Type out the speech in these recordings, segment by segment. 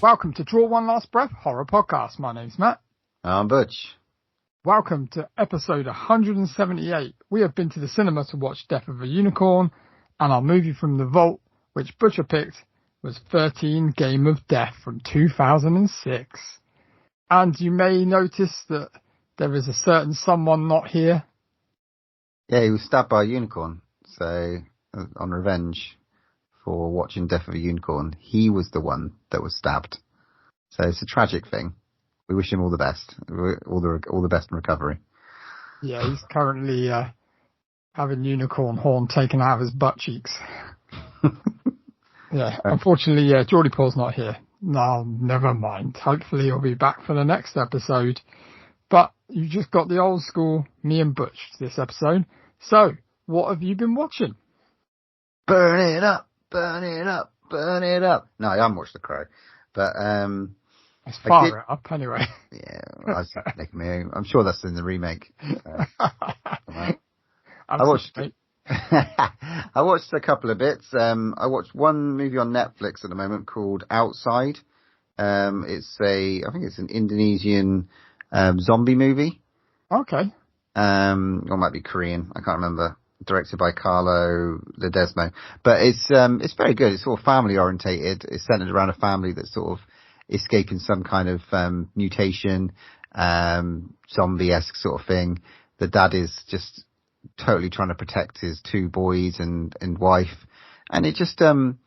Welcome to Draw One Last Breath Horror Podcast. My name's Matt. I'm Butch. Welcome to episode 178. We have been to the cinema to watch Death of a Unicorn, and our movie from the vault, which Butcher picked, was 13 Game of Death from 2006. And you may notice that there is a certain someone not here. Yeah, he was stabbed by a unicorn, so on revenge for watching Death of a Unicorn, he was the one that was stabbed. So it's a tragic thing. We wish him all the best, all the best in recovery. Yeah, he's currently having unicorn horn taken out of his butt cheeks. Yeah, unfortunately, Geordie Paul's not here. No, never mind. Hopefully he'll be back for the next episode. But you just got the old school me and Butch this episode. So, what have you been watching? Burn it up, burn it up, burn it up. No, I haven't watched The Crow, but let's fire it up anyway. Yeah, I was making my own. I'm sure that's in the remake. Right. I watched a couple of bits. I watched one movie on Netflix at the moment called Outside. I think it's an Indonesian zombie movie. Okay. Or it might be Korean. I can't remember. Directed by Carlo Ledesma. But it's very good. It's sort of family orientated. It's centered around a family that's sort of escaping some kind of mutation, zombie-esque sort of thing. The dad is just totally trying to protect his two boys and wife. And it just, the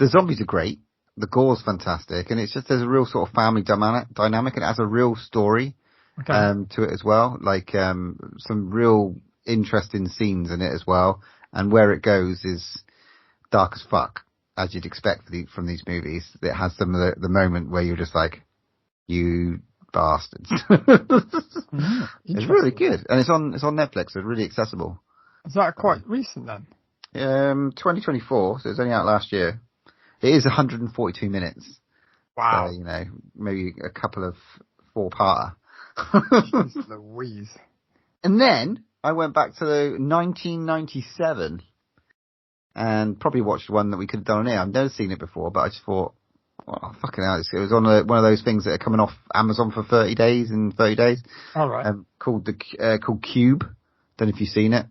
zombies are great. The gore's fantastic. And it's just, there's a real sort of family dynamic, and it has a real story to it as well. Like, some real interesting scenes in it as well. And where it goes is dark as fuck, as you'd expect from these movies. It has some of the moment where you're just like, you bastards. It's really good. And it's on Netflix, so it's really accessible. Is that quite recent then? 2024, so it's only out last year. It is 142 minutes. Wow. So, maybe a couple of four-parter. Jeez Louise. And then I went back to 1997 and probably watched one that we could have done on here. I've never seen it before, but I just thought, oh, fucking hell, it was on one of those things that are coming off Amazon for 30 days in 30 days. All right. Called Cube. Don't know if you've seen it.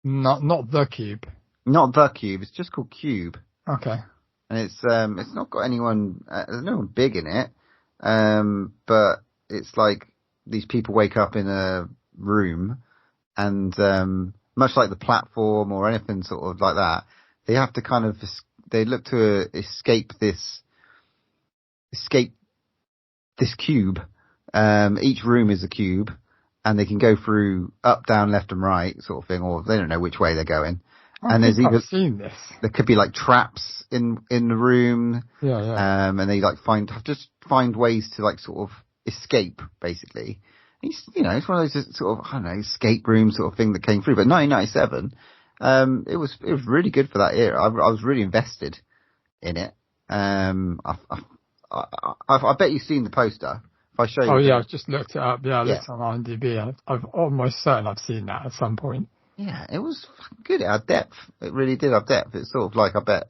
Not The Cube. Not The Cube. It's just called Cube. Okay. And it's not got anyone. There's no one big in it. But it's like these people wake up in a room, and much like The Platform or anything sort of like that, they have to kind of they look to escape this cube. Each room is a cube, and they can go through up, down, left, and right sort of thing, or they don't know which way they're going. And there's I've seen this. There could be like traps in the room. Yeah. And they like find ways to like sort of escape basically. It's one of those sort of, I don't know, escape room sort of thing that came through. But 1997, it was really good for that era. I was really invested in it. I bet you've seen the poster. If I show you. Oh yeah, I've just looked it up. Yeah, I looked on IMDb. I've almost certain I've seen that at some point. Yeah, it was fucking good. It had depth. It really did have depth. It's sort of like, I bet,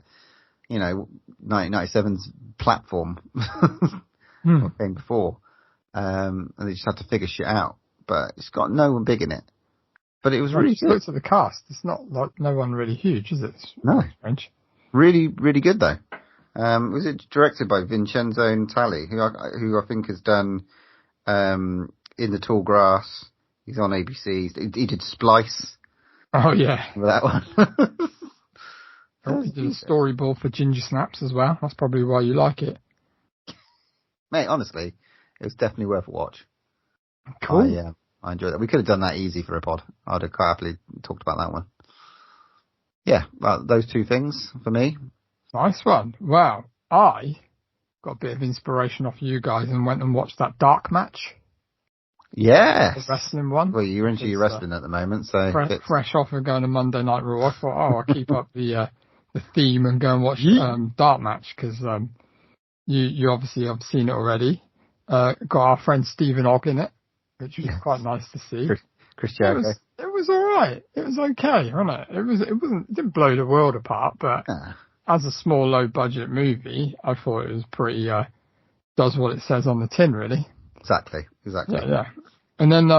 1997's Platform thing before. And they just had to figure shit out. But it's got no one big in it. But it was really good. Looked at the cast. It's not like no one really huge, is it? It's strange. Really, really good though. Was it directed by Vincenzo Natali, who I think has done In the Tall Grass. He's on ABC. He did Splice. Oh yeah. Remember that one? He did a storyboard for Ginger Snaps as well. That's probably why you like it. Mate, honestly, it was definitely worth a watch. Cool. I enjoyed that. We could have done that easy for a pod. I'd have quite happily talked about that one. Yeah, well, those two things for me. Nice one. Wow. I got a bit of inspiration off you guys and went and watched that dark match. Yes. The wrestling one. Well, you're into your wrestling at the moment, so fresh off of going to Monday Night Raw. I thought, I'll keep up the theme and go and watch dark match because you obviously have seen it already. Got our friend Stephen Ogg in it, which was quite nice to see. Chris Jericho. It was all right. It was okay, wasn't it? It didn't blow the world apart, but as a small, low budget movie, I thought it was pretty, does what it says on the tin, really. Exactly. Yeah. And then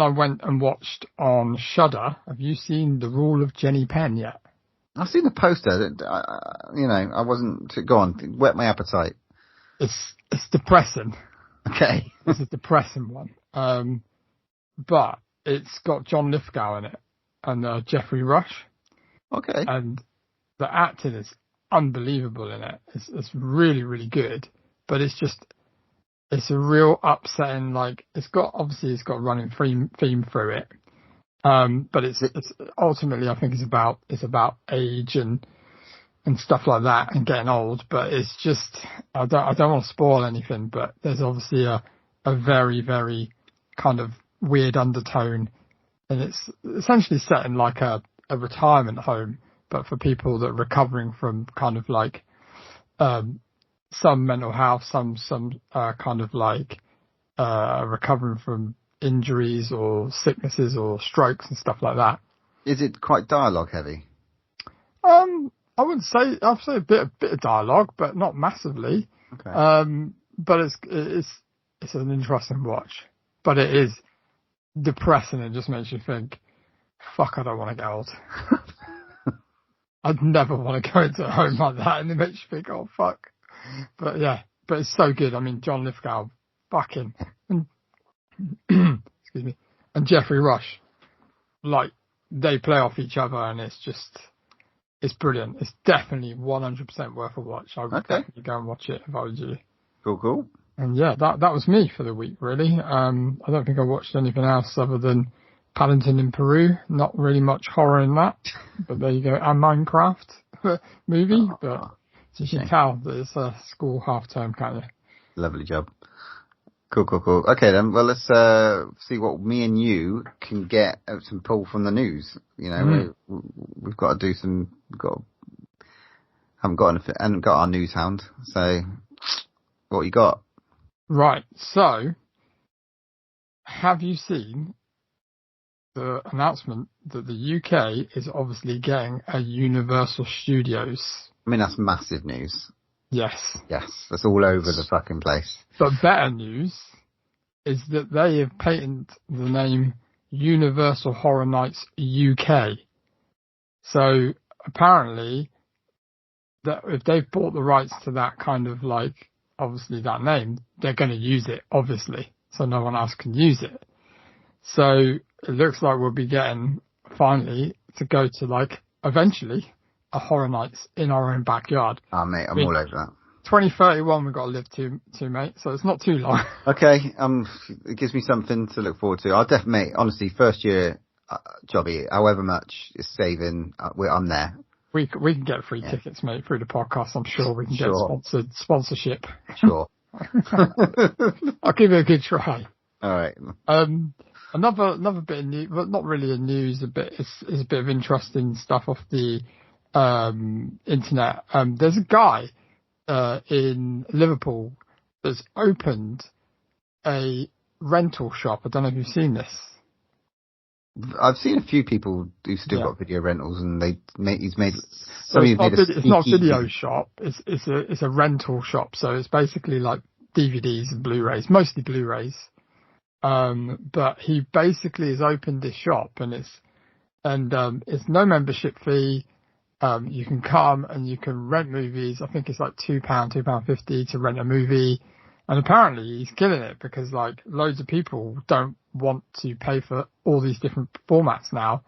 I went and watched on Shudder. Have you seen The Rule of Jenny Penn yet? I've seen the poster. I wasn't. Go on, whet my appetite. It's depressing. Okay. It's a depressing one. But it's got John Lithgow in it and Jeffrey Rush. Okay. And the acting is unbelievable in it. It's really, really good. But it's a real upsetting, like, it's got a running theme through it. But it's ultimately, I think it's about age and stuff like that and getting old. But it's just, I don't want to spoil anything, but there's obviously a very, very kind of weird undertone, and it's essentially set in like a retirement home, but for people that are recovering from kind of like, some mental health, some kind of like recovering from injuries or sicknesses or strokes and stuff like that. Is it quite dialogue heavy? I would say I'd say a bit of dialogue, but not massively. Okay. But it's an interesting watch, but it is depressing. It just makes you think, fuck, I don't want to get old. I'd never want to go into a home like that, and it makes you think, oh fuck. But yeah, but it's so good. I mean, John Lithgow, fucking, and excuse me, and Jeffrey Rush, like, they play off each other, and it's brilliant. It's definitely 100% worth a watch. I would definitely go and watch it if I was you. Cool. And yeah, that was me for the week, really. I don't think I watched anything else other than Paddington in Peru. Not really much horror in that, but there you go. And Minecraft movie, but you can tell that it's a school half term, can't you? Lovely job. Cool. Okay then, well, let's see what me and you can get some pull from the news. You know, we've got to do some. Haven't got our news hound. So, what you got? Right. So, have you seen the announcement that the UK is obviously getting a Universal Studios? I mean, that's massive news. Yes. That's all over the fucking place. But better news is that they have patented the name Universal Horror Nights UK. So apparently, that if they've bought the rights to that kind of like, obviously that name, they're going to use it, obviously, so no one else can use it. So it looks like we'll be getting, finally, to go to like, eventually, a Horror Nights in our own backyard. Oh, mate, I'm all over that. 2031 we've got to live to, mate, so it's not too long. Okay, it gives me something to look forward to. I'll definitely, honestly, first year jobby, however much is saving, I'm there. We can get free tickets, mate, through the podcast. I'm sure we can get sponsorship. Sure. I'll give it a good try. All right. Another bit of news, well, not really a news, it's a bit of interesting stuff off the internet. There's a guy in Liverpool that's opened a rental shop. I don't know if you've seen this. I've seen a few people who still got video rentals, and he's made. So it's not a video shop. It's a rental shop. So it's basically like DVDs and Blu-rays, mostly Blu-rays. But he basically has opened this shop, and it's no membership fee. You can come and you can rent movies. I think it's like £2.50 to rent a movie. And apparently he's killing it because like loads of people don't want to pay for all these different formats now.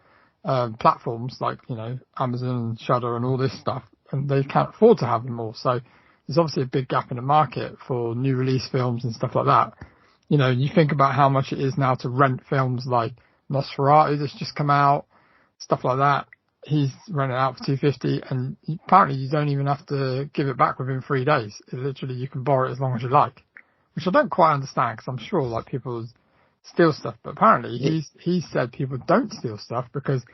Platforms like, you know, Amazon and Shudder and all this stuff, and they can't afford to have them all. So there's obviously a big gap in the market for new release films and stuff like that. You know, you think about how much it is now to rent films like Nosferatu that's just come out, stuff like that. He's renting it out for $2.50, and apparently you don't even have to give it back within 3 days. Literally, you can borrow it as long as you like, which I don't quite understand because I'm sure like people steal stuff, but apparently he said people don't steal stuff because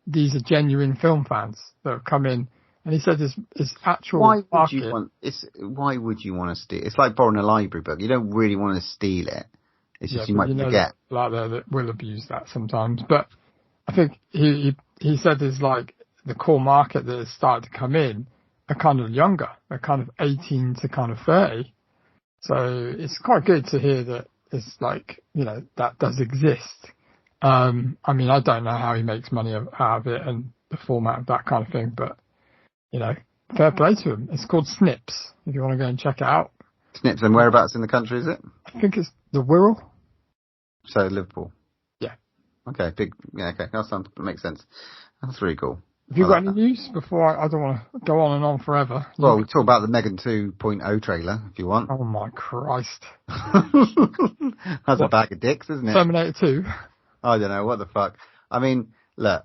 these are genuine film fans that have come in, and he said his actual why would you want to steal? It's like borrowing a library book. You don't really want to steal it. It's just you might forget. Like that will abuse that sometimes, but I think he said there's like the core market that has started to come in are kind of younger. They're kind of 18 to kind of 30. So it's quite good to hear that it's like, that does exist. I mean, I don't know how he makes money out of it and the format of that kind of thing, but, fair play to him. It's called Snips, if you want to go and check it out. Snips, and whereabouts in the country is it? I think it's the Wirral. So Liverpool. Yeah. Okay, big. Yeah, okay, that makes sense. That's really cool. Have you got any news before I don't want to go on and on forever? Well, we talk about the Megan 2.0 trailer if you want. Oh my Christ. That's a bag of dicks, isn't it? Terminator 2. I don't know, what the fuck. I mean, look,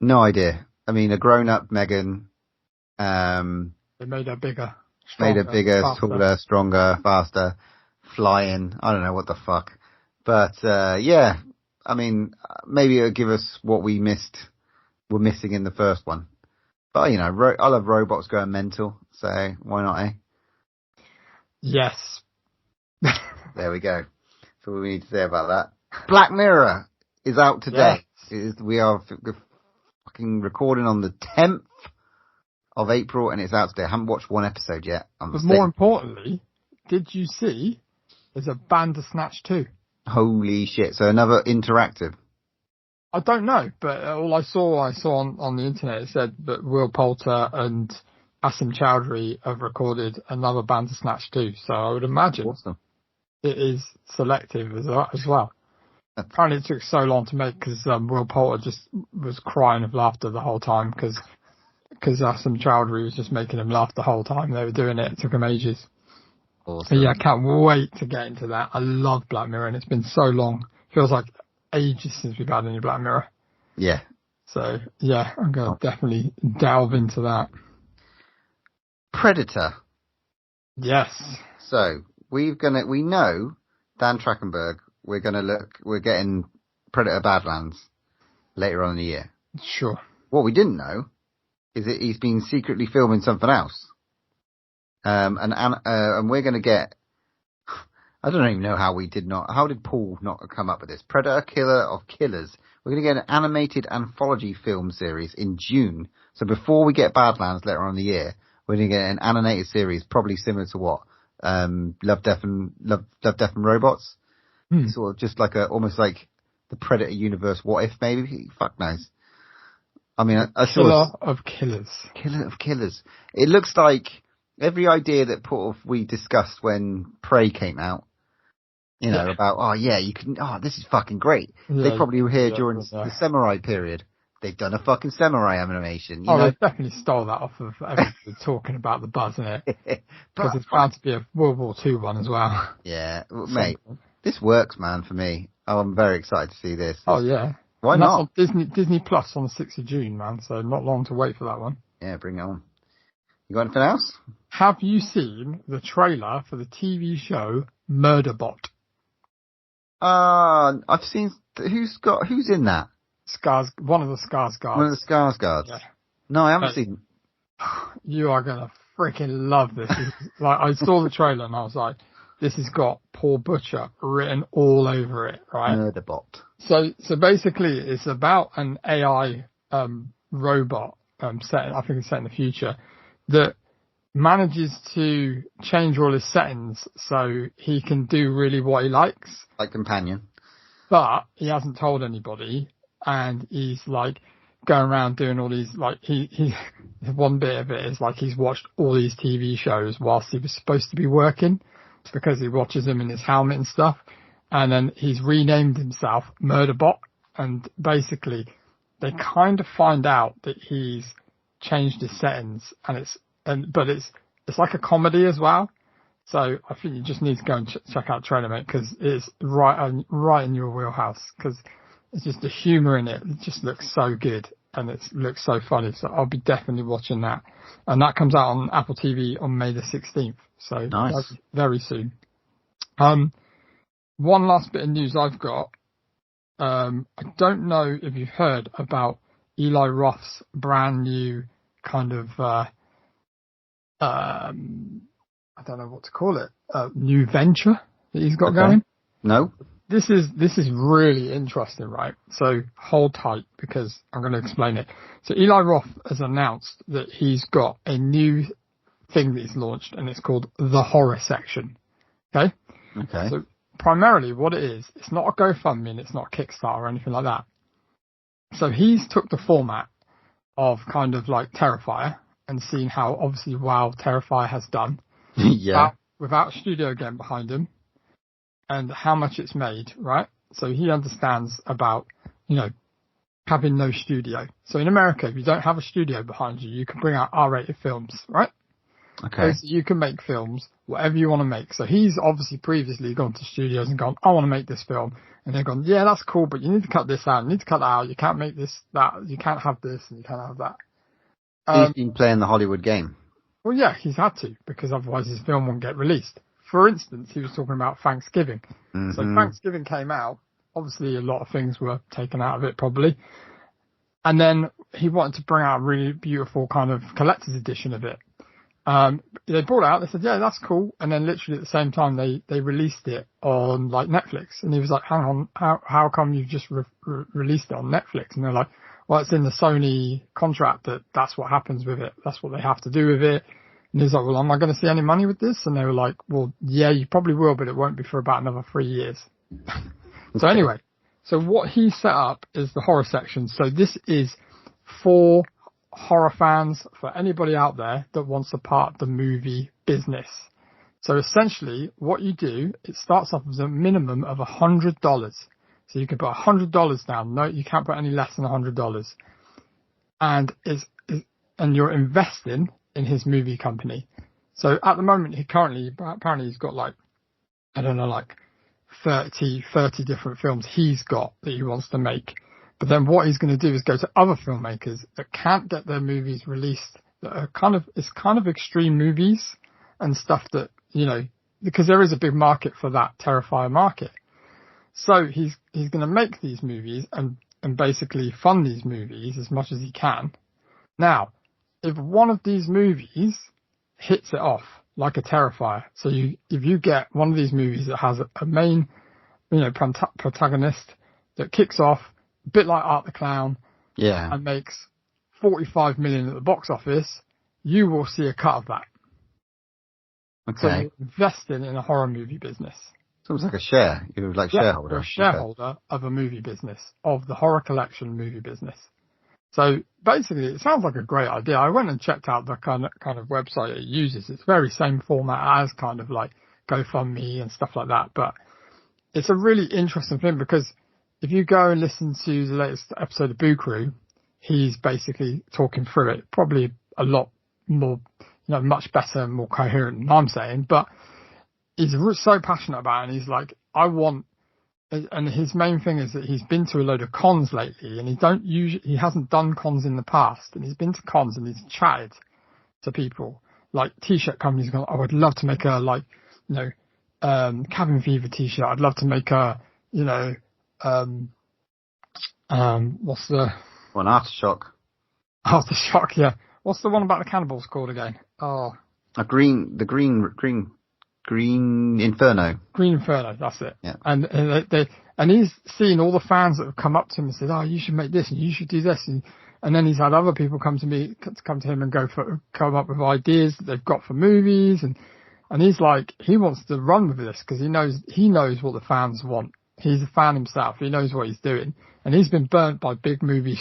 no idea. I mean, a grown-up Megan, they made her bigger, stronger, faster. taller, stronger, faster, flying. I don't know what the fuck. But, yeah, I mean, maybe it'll give us what we're missing in the first one. But, I love robots going mental, so why not, eh? Yes. There we go. That's all we need to say about that. Black Mirror is out today. Yes. We are fucking recording on the 10th of April, and it's out today. I haven't watched one episode yet. But more importantly, did you see there's a Bandersnatch 2? Holy shit. So another interactive. I don't know, but all I saw on the internet, it said that Will Poulter and Asim Chowdhury have recorded another Bandersnatch 2. So I would imagine it is selective as well. Apparently it took so long to make because Will Poulter just was crying of laughter the whole time because Asim Chowdhury was just making him laugh the whole time they were doing it. It took him ages. Awesome. Yeah, I can't wait to get into that. I love Black Mirror, and it's been so long. Feels like ages since we've had any Black Mirror. Yeah. So, yeah, I'm going to definitely delve into that. Predator. Yes. So, we know Dan Trachtenberg, we're getting Predator Badlands later on in the year. Sure. What we didn't know is that he's been secretly filming something else. And we're going to get, I don't even know how did Paul not come up with this? Predator, Killer of Killers. We're going to get an animated anthology film series in June. So before we get Badlands later on in the year, we're going to get an animated series, probably similar to what? Love, Death and Robots. Sort of just like almost like the Predator universe. What if maybe? Fuck knows. I mean, Killer of Killers. Killer of Killers. It looks like every idea that we discussed when Prey came out, about, this is fucking great. Yeah, they probably were here during the Samurai period. They've done a fucking Samurai animation. They definitely stole that off of everybody talking about the buzz in it. Because it's bound to be a World War II one as well. Yeah, mate, this works, man, for me. I'm very excited to see this. Oh, yeah. Why not? That's on Disney Plus on the 6th of June, man, so not long to wait for that one. Yeah, bring it on. You got anything else? Have you seen the trailer for the TV show Murderbot? I've seen who's in that? One of the Skarsgårds. One of the Skarsgårds. Yeah. No, I haven't seen. You are gonna freaking love this. I saw the trailer and I was like, this has got Paul Butcher written all over it, right? Murderbot. So basically, it's about an AI robot I think it's set in the future, that manages to change all his settings so he can do really what he likes. Like Companion. But he hasn't told anybody, and he's like going around doing all these, like, he one bit of it is like he's watched all these TV shows whilst he was supposed to be working. It's because he watches them in his helmet and stuff. And then he's renamed himself Murderbot, and basically they kind of find out that he's changed his settings, but it's like a comedy as well. So I think you just need to go and check out the trailer, mate, because it's right in your wheelhouse, because it's just the humour in it. It just looks so good and it looks so funny. So I'll be definitely watching that. And that comes out on Apple TV on May the 16th. So nice. That's very soon. One last bit of news I've got. I don't know if you've heard about Eli Roth's brand new kind of, I don't know what to call it, new venture that he's got going. No. this is really interesting, right? So hold tight because I'm going to explain it. So Eli Roth has announced that he's got a new thing that he's launched, and it's called the Horror Section. Okay. Okay. So primarily, what it is, it's not a GoFundMe and it's not a Kickstarter or anything like that. So he's took the format of kind of like Terrifier and seen how obviously well Terrifier has done. Yeah. Without a studio again behind him. And how much it's made, right? So he understands about, having no studio. So in America, if you don't have a studio behind you, you can bring out R-rated films, right? Okay. So you can make films, whatever you want to make. So he's obviously previously gone to studios and gone, I want to make this film. And they've gone, yeah, that's cool, but you need to cut this out. You need to cut that out. You can't make this, that. You can't have this and you can't have that. He's been playing the Hollywood game. Well, yeah, he's had to, because otherwise his film won't get released. For instance, he was talking about Thanksgiving. Mm-hmm. So Thanksgiving came out. Obviously, a lot of things were taken out of it, probably. And then he wanted to bring out a really beautiful kind of collector's edition of it. They brought it out. They said, yeah, that's cool. And then literally at the same time, they released it on like Netflix. And he was like, hang on, how come you've just released it on Netflix? And they're like, well, it's in the Sony contract that's what happens with it. That's what they have to do with it. And he's like, well, am I going to see any money with this? And they were like, well, yeah, you probably will, but it won't be for about another 3 years. So anyway, so what he set up is the horror section. So this is for horror fans, for anybody out there that wants to part the movie business. So essentially what you do, it starts off with a minimum of $100. So you can put $100 down. No, you can't put any less than $100. And and you're investing in his movie company. So at the moment, apparently he's got like 30 different films he's got that he wants to make. But then what he's going to do is go to other filmmakers that can't get their movies released, that are kind of extreme movies and stuff that, because there is a big market for that Terrifier market. So he's going to make these movies and basically fund these movies as much as he can. Now, if one of these movies hits it off like a Terrifier, so if you get one of these movies that has a main, protagonist that kicks off a bit like Art the Clown, yeah, and makes 45 million at the box office, you will see a cut of that. Okay. So you're investing in a horror movie business. It's almost like a share. You're like shareholder. You're a shareholder of a movie business, of the horror collection movie business. So basically, it sounds like a great idea. I went and checked out the kind of website it uses. It's very same format as kind of like GoFundMe and stuff like that. But it's a really interesting thing because if you go and listen to the latest episode of Boo Crew, he's basically talking through it, probably a lot more, much better and more coherent than I'm saying. But he's so passionate about it, and he's like, and his main thing is that he's been to a load of cons lately, and he hasn't done cons in the past, and he's been to cons and he's chatted to people like t-shirt companies going, I would love to make a cabin fever t-shirt. I'd love to make a, what's the an Aftershock? Aftershock, yeah. What's the one about the cannibals called again? Oh, the Green Inferno. Green Inferno, that's it. Yeah. And he's seen all the fans that have come up to him and said, oh, you should make this and you should do this. And then he's had other people come to him and come up with ideas that they've got for movies. And he's like, he wants to run with this because he knows what the fans want. He's a fan himself. He knows what he's doing. And he's been burnt by big movie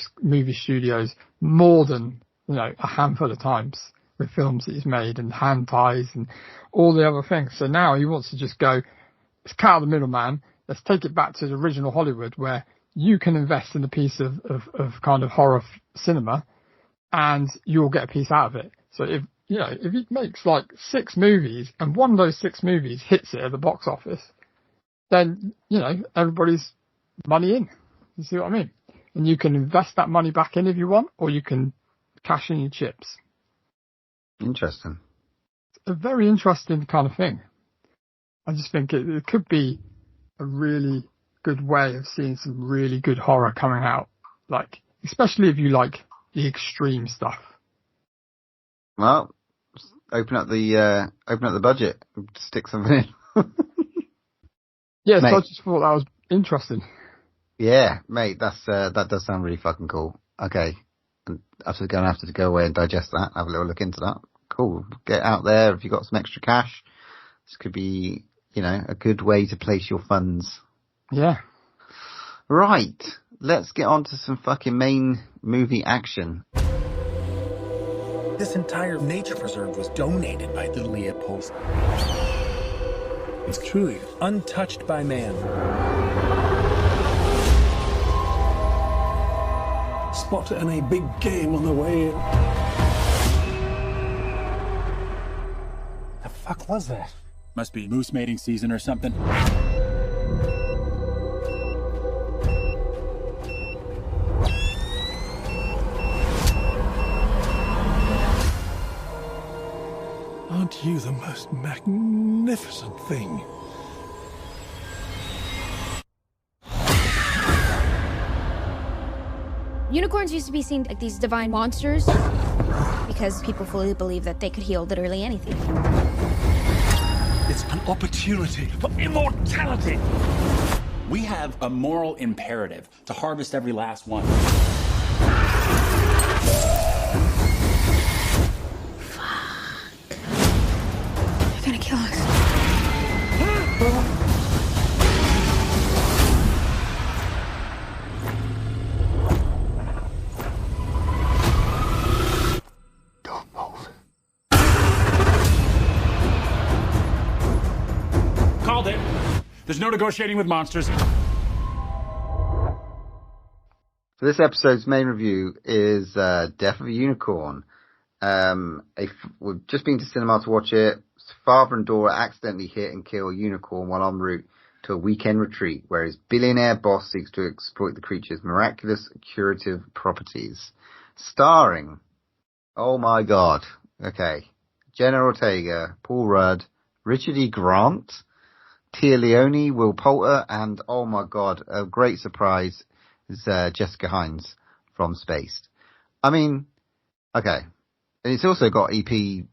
studios more than, a handful of times with films that he's made and hand ties and all the other things. So now he wants to just go, let's cut out the middleman. Let's take it back to the original Hollywood where you can invest in a piece of kind of horror cinema and you'll get a piece out of it. So if he makes like 6 movies and one of those 6 movies hits it at the box office, then, everybody's money in. You see what I mean? And you can invest that money back in if you want, or you can cash in your chips. Interesting. It's a very interesting kind of thing. I just think it could be a really good way of seeing some really good horror coming out. Like, especially if you like the extreme stuff. Well, open up the budget, stick something in. Yes, I just thought interesting. Yeah, mate, that does sound really fucking cool. Okay. And I'm going to have to go away and digest that, have a little look into that. Cool. Get out there if you've got some extra cash. This could be, a good way to place your funds. Yeah. Right. Let's get on to some fucking main movie action. This entire nature preserve was donated by the Leopolds. It's truly untouched by man. Spotted any big game on the way in. The fuck was that? Must be moose mating season or something. Aren't you the most magnificent thing? Unicorns used to be seen like these divine monsters because people fully believe that they could heal literally anything. It's an opportunity for immortality. We have a moral imperative to harvest every last one. They're gonna kill us. Called it. There's no negotiating with monsters. So this episode's main review is Death of a Unicorn. We've just been to cinema to watch it. Father and daughter accidentally hit and kill a unicorn while en route to a weekend retreat, where his billionaire boss seeks to exploit the creature's miraculous curative properties. Starring, oh my god, okay, Jenna Ortega, Paul Rudd, Richard E. Grant, Tia Leone, Will Poulter, and oh my god, a great surprise is Jessica Hines from Spaced. I mean, okay. And it's also got EP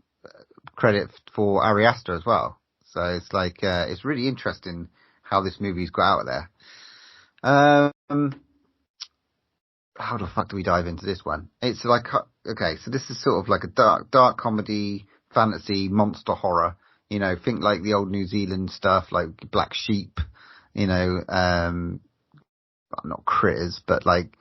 credit for Ari Aster as well. So it's like, it's really interesting how this movie's got out there. How the fuck do we dive into this one? It's like, okay, so this is sort of like a dark comedy, fantasy, monster horror. Think like the old New Zealand stuff, like Black Sheep, not Critters, but like,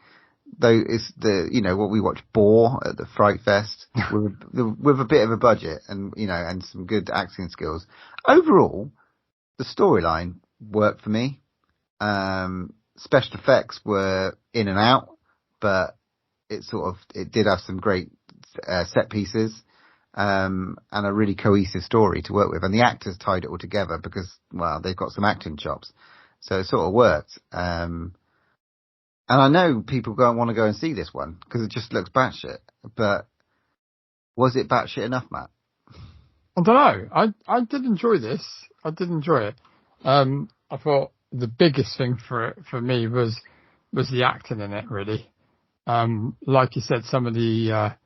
though it's what we watch Boar at the Fright Fest with a bit of a budget and, and some good acting skills. Overall, the storyline worked for me. Special effects were in and out, but it did have some great set pieces. And a really cohesive story to work with. And the actors tied it all together because, well, they've got some acting chops. So it sort of worked. And I know people want to go and see this one because it just looks batshit. But was it batshit enough, Matt? I don't know. I did enjoy this. I did enjoy it. I thought the biggest thing for me was the acting in it, really. Like you said, some of the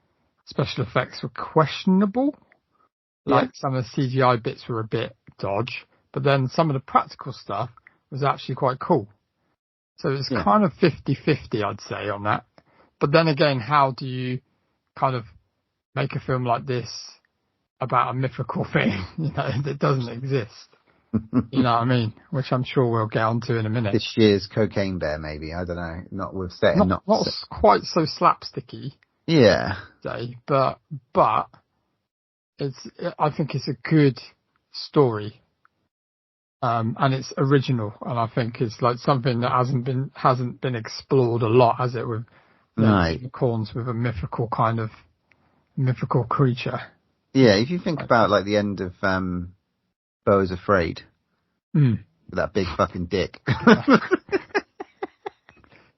special effects were questionable. Like some of the CGI bits were a bit dodge, but then some of the practical stuff was actually quite cool. So it's kind of 50-50, I'd say, on that. But then again, how do you kind of make a film like this about a mythical thing, that doesn't exist? You know what I mean? Which I'm sure we'll get onto in a minute. This year's Cocaine Bear, maybe. I don't know. Not with setting. Not quite so slapsticky. Yeah. Say, but I think it's a good story. And it's original, and I think it's like something that hasn't been explored a lot, has it? With unicorns, with a mythical creature. Yeah, if you think about like the end of Beau is Afraid, with that big fucking dick. Yeah,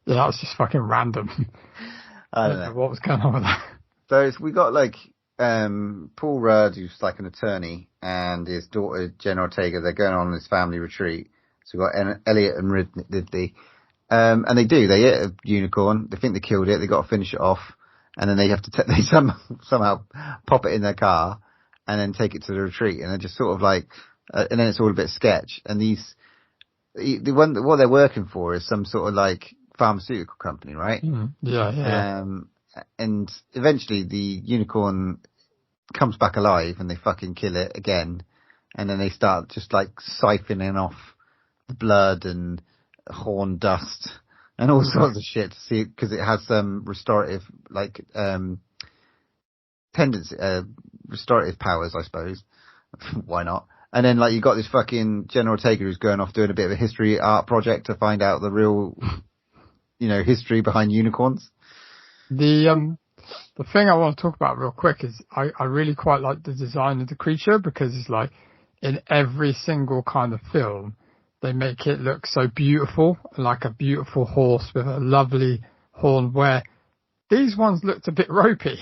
that was just fucking random. I don't know what was going on with that. So we got like Paul Rudd, who's like an attorney, and his daughter Jenna Ortega. They're going on this family retreat. So we've got Elliot and Ridley, and they hit a unicorn. They think they killed it. They got to finish it off, and then they have to they somehow pop it in their car and then take it to the retreat. And they're just sort of like, and then it's all a bit sketch. And the one what they're working for is some sort of like pharmaceutical company, right? Yeah. And eventually the unicorn comes back alive and they fucking kill it again, and then they start just like siphoning off the blood and horn dust and all sorts of shit to see, because it has some restorative tendency, restorative powers, I suppose. Why not? And then like you got this fucking General Ortega who's going off doing a bit of a history art project to find out the real, history behind unicorns. The thing I want to talk about real quick is I really quite like the design of the creature, because it's like in every single kind of film they make it look so beautiful, like a beautiful horse with a lovely horn, where these ones looked a bit ropey.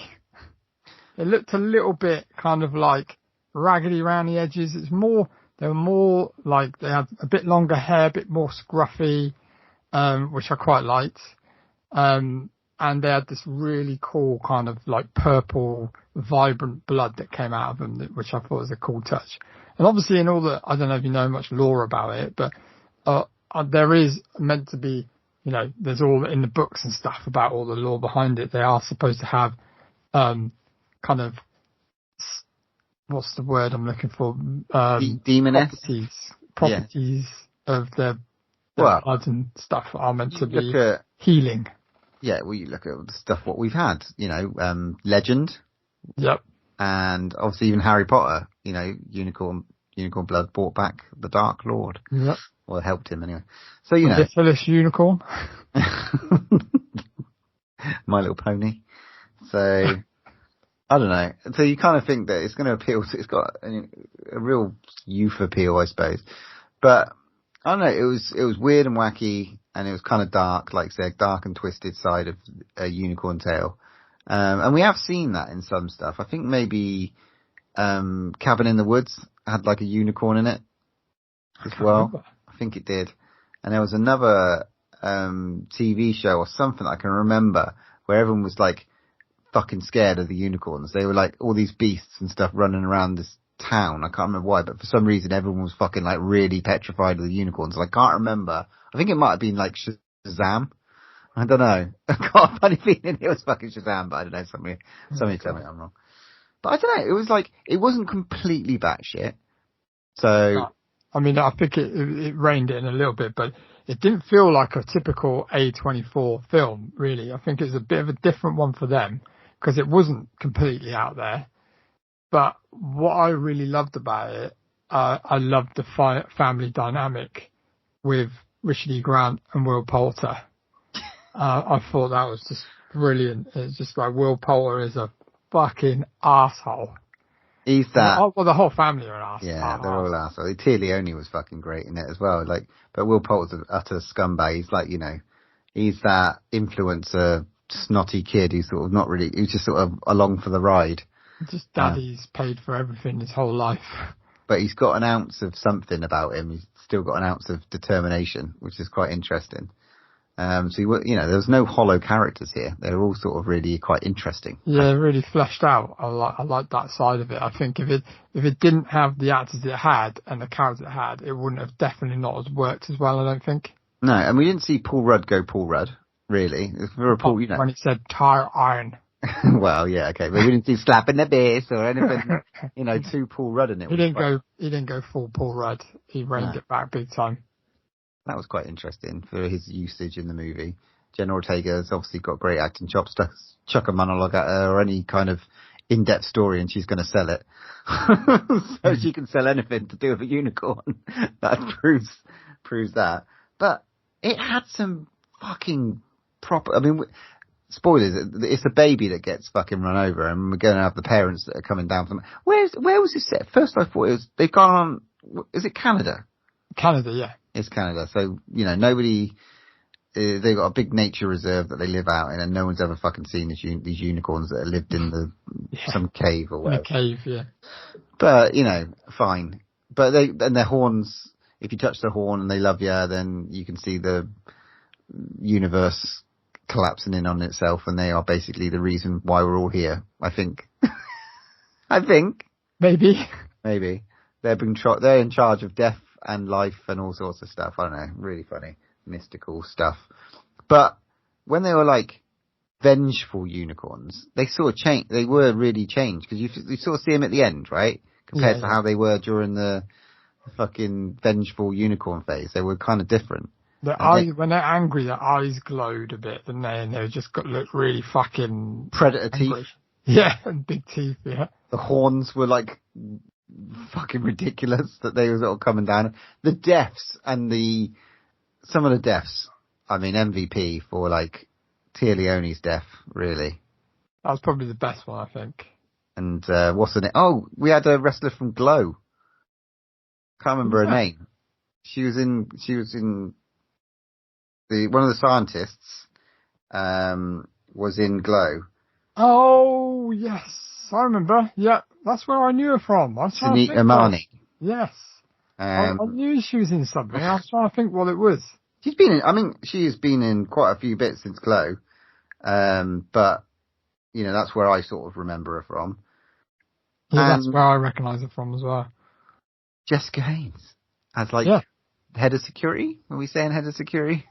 They looked a little bit kind of like raggedy around the edges. They were more like they had a bit longer hair, a bit more scruffy, which I quite liked. And they had this really cool kind of like purple, vibrant blood that came out of them, which I thought was a cool touch. And obviously I don't know if you know much lore about it, but there is meant to be, there's all in the books and stuff about all the lore behind it. They are supposed to have kind of, what's the word I'm looking for? Demoness? Properties of their blood and stuff are meant to be healing. Yeah, well, you look at the stuff what we've had, Legend. Yep. And obviously even Harry Potter, unicorn blood brought back the Dark Lord. Yep. Or helped him anyway. So, Ridiculous unicorn. My Little Pony. So, I don't know. So you kind of think that it's going to appeal to, it's got a real youth appeal, I suppose. But, I don't know, it was weird and wacky, and it was kind of dark, like I said, dark and twisted side of a unicorn tale. And we have seen that in some stuff. I think maybe Cabin in the Woods had like a unicorn in it as well. I think it did. And there was another TV show or something I can remember where everyone was like fucking scared of the unicorns. They were like all these beasts and stuff running around this town. I can't remember why, but for some reason everyone was fucking like really petrified of the unicorns. I can't remember. I think it might have been like Shazam. I don't know. I got a funny feeling it was fucking Shazam, but I don't know. Somebody tell me I'm wrong. But I don't know. It was like, it wasn't completely batshit. So. I mean, I think it reined it in a little bit, but it didn't feel like a typical A24 film, really. I think it was a bit of a different one for them, because it wasn't completely out there. But what I really loved about it, I loved the family dynamic with Richard E. Grant and Will Poulter. I thought that was just brilliant. It's just like Will Poulter is a fucking arsehole. He's that. Well, the whole family are an arsehole. Yeah, they're all assholes. Tia Leone was fucking great in it as well. Like, but Will Poulter's an utter scumbag. He's like, he's that influencer, snotty kid who's sort of not really, who's just sort of along for the ride. Just daddy's paid for everything his whole life. But he's got an ounce of something about him. He's still got an ounce of determination, which is quite interesting. So, there was no hollow characters here. They're all sort of really quite interesting. Yeah, really fleshed out. I like that side of it. I think if it didn't have the actors it had and the characters it had, it wouldn't have definitely not as worked as well, I don't think. No, and we didn't see Paul Rudd go Paul Rudd, really. When it said tire iron. Well, yeah, okay. But we didn't see slapping the bass or anything, too Paul Rudd in it. He didn't go full Paul Rudd. He reined it back big time. That was quite interesting for his usage in the movie. Jenna Ortega's obviously got great acting chops. Chuck a monologue at her or any kind of in-depth story and she's going to sell it. So she can sell anything to do with a unicorn. That proves that. But it had some fucking proper, spoilers, it's a baby that gets fucking run over and we're going to have the parents that are coming down from, where was this set? First I thought they've gone on, is it Canada? Canada, yeah. It's Canada. So, nobody, they've got a big nature reserve that they live out in and no one's ever fucking seen these unicorns that have lived in some cave or whatever. In a cave, yeah. But, fine. But their horns, if you touch the horn and they love you, then you can see the universe collapsing in on itself and they are basically the reason why we're all here, I think. I think. Maybe. They're in charge of death and life and all sorts of stuff. I don't know, really funny, mystical stuff. But when they were like vengeful unicorns, they sort of changed. They were really changed because you sort of see them at the end, right? Compared to how they were during the fucking vengeful unicorn phase. They were kind of different. When they're angry, their eyes glowed a bit, didn't they? And they just look really fucking predator angry. teeth. Yeah, and big teeth. Yeah. The horns were like fucking ridiculous that they were sort of coming down. The deaths and some of the deaths. I mean, MVP for like Tia Leone's death, really. That was probably the best one, I think. And what's the name? Oh, we had a wrestler from Glow. Can't remember her name. She was in one of the scientists was in Glow. Oh yes, I remember. Yeah, that's where I knew her from. Sunita Amani. Yes. I knew she was in something. I was trying to think what it was. She has been in quite a few bits since Glow. But you know, that's where I sort of remember her from. Yeah, that's where I recognise her from as well. Jessica Haynes as head of security. Are we saying head of security?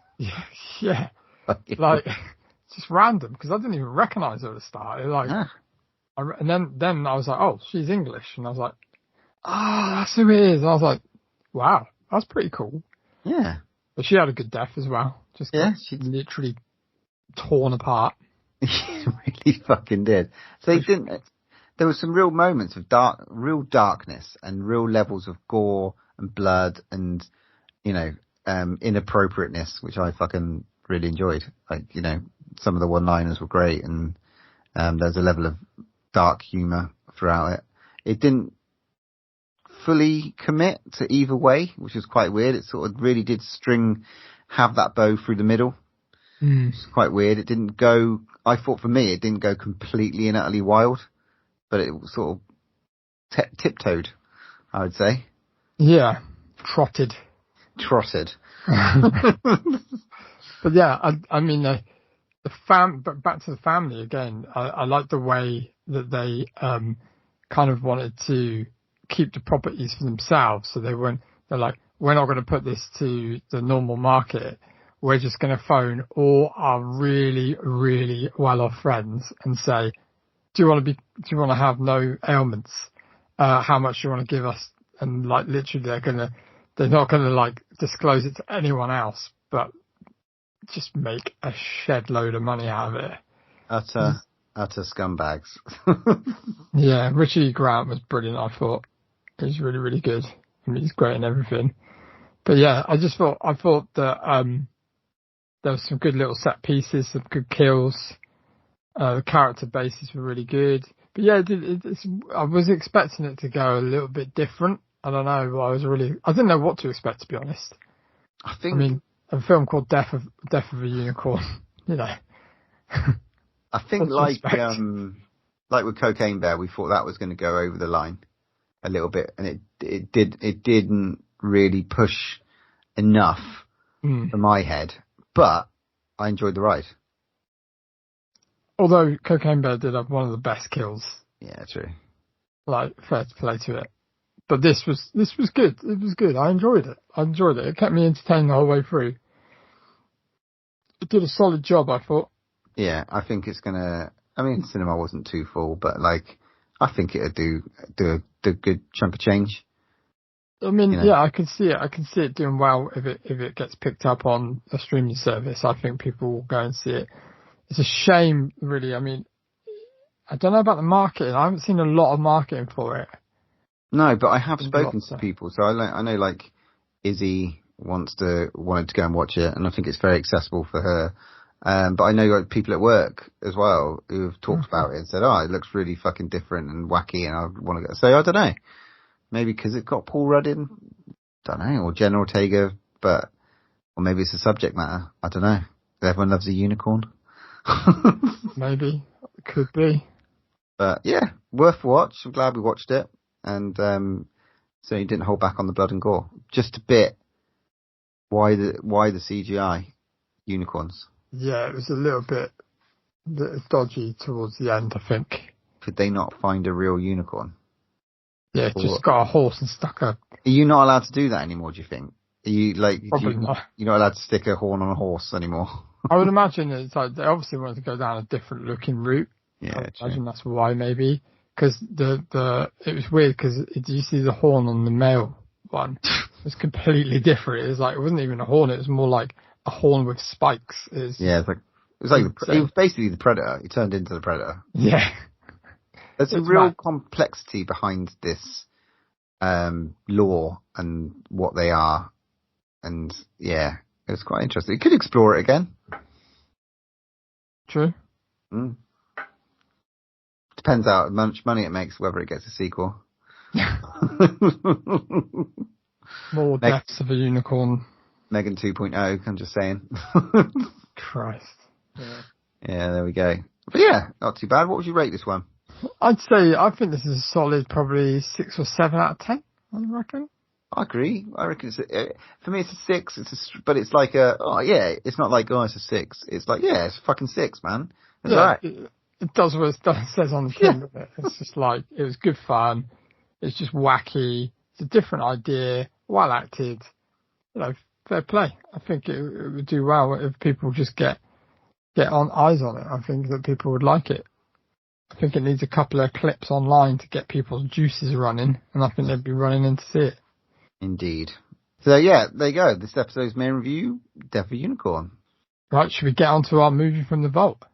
Yeah. Like it's just random because I didn't even recognise her at the start. And then I was like, oh, she's English, and I was like, oh, that's who it is. And I was like, wow, that's pretty cool. Yeah. But she had a good death as well. Just she literally torn apart. She really fucking did. So he didn't. There were some real moments of real darkness and real levels of gore and blood and, you know, inappropriateness, which I fucking really enjoyed. Like, you know, some of the one-liners were great, and there's a level of dark humour throughout it. It didn't fully commit to either way, which was quite weird. It sort of really did have that bow through the middle. It's quite weird. It didn't go, I thought for me, it didn't go completely and utterly wild, but it sort of tiptoed, I would say. Yeah, trotted. But yeah, I mean, but back to the family again, I like the way that they kind of wanted to keep the properties for themselves. So they're like, we're not going to put this to the normal market. We're just going to phone all our really, really well-off friends and say, do you want to have no ailments? How much do you want to give us? And like literally they're not going to like disclose it to anyone else, but just make a shed load of money out of it. Utter scumbags. Yeah, Richie Grant was brilliant, I thought. He was really, really good. I mean, he's great in everything. But yeah, I thought that there was some good little set pieces, some good kills. The character bases were really good. But yeah, I was expecting it to go a little bit different. I don't know. I didn't know what to expect, to be honest. I mean, a film called Death of a Unicorn, you know. I think like with Cocaine Bear, we thought that was going to go over the line a little bit, and it didn't really push enough for my head, but I enjoyed the ride. Although Cocaine Bear did have one of the best kills. Yeah, true. Like, fair to play to it. But this was good. It was good. I enjoyed it. It kept me entertained the whole way through. It did a solid job, I thought. Yeah, I think it's gonna. I mean, cinema wasn't too full, but like, I think it'd do a good chunk of change. I mean, you know? Yeah, I can see it. I can see it doing well if it gets picked up on a streaming service. I think people will go and see it. It's a shame, really. I mean, I don't know about the marketing. I haven't seen a lot of marketing for it. No, but I have spoken to people, so I know like Izzy wanted to go and watch it, and I think it's very accessible for her. But I know like people at work as well who have talked about it and said, "Oh, it looks really fucking different and wacky," and I want to go. So I don't know, maybe because it got Paul Rudd in, don't know, or Jenna Ortega, or maybe it's the subject matter. I don't know. Everyone loves a unicorn. Maybe, it could be. But yeah, worth a watch. I'm glad we watched it. And so he didn't hold back on the blood and gore. Just a bit. Why the CGI unicorns? Yeah, it was a little bit dodgy towards the end, I think. Could they not find a real unicorn? Yeah, Or just got a horse and stuck a... are you not allowed to do that anymore, do you think? Are you, like, Probably not. you're not allowed to stick a horn on a horse anymore? I would imagine it's like they obviously wanted to go down a different looking route. Yeah, I would true. imagine that's why, maybe. Because it was weird because did you see the horn on the male one? It was completely different. It was like, it wasn't even a horn. It was more like a horn with spikes. Yeah, it was basically the Predator. He turned into the Predator. Yeah. There's a real complexity behind this lore and what they are. And yeah, it was quite interesting. You could explore it again. True. Depends how much money it makes, whether it gets a sequel. More Deaths of a Unicorn. Megan 2.0, I'm just saying. Christ. Yeah. Yeah, there we go. But yeah, not too bad. What would you rate this one? I'd say, I think this is a solid, probably 6 or 7 out of 10, I reckon. I agree. I reckon for me it's a 6. But it's like it's not like, it's a 6. It's like, yeah, it's a fucking 6, man. It's alright. It does what it says on the tin, doesn't it? It's just like, it was good fun. It's just wacky. It's a different idea. Well acted. Fair play. I think it would do well if people just get eyes on it. I think that people would like it. I think it needs a couple of clips online to get people's juices running, and I think they'd be running in to see it. Indeed. So yeah, there you go. This episode's main review, Death of a Unicorn. Right, should we get on to our movie from the vault?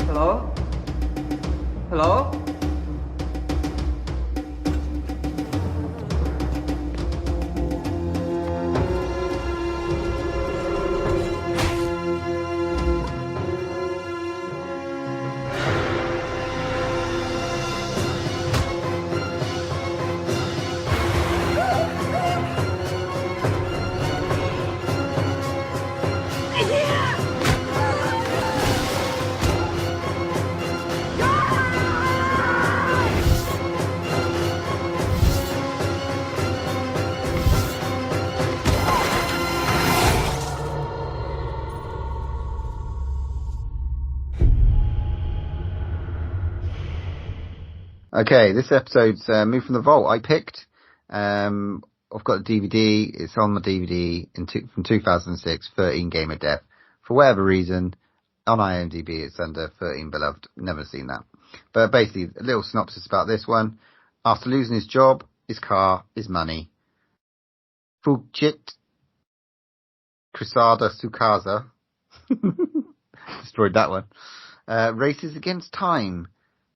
Hello? Hello? Okay, this episode's Move from the Vault. I picked. I've got a DVD. It's on the DVD from 2006, 13 Game of Death. For whatever reason, on IMDb it's under 13 Beloved. Never seen that. But basically, a little synopsis about this one. After losing his job, his car, his money, Fujit Crisada Sukasa destroyed that one. Races against time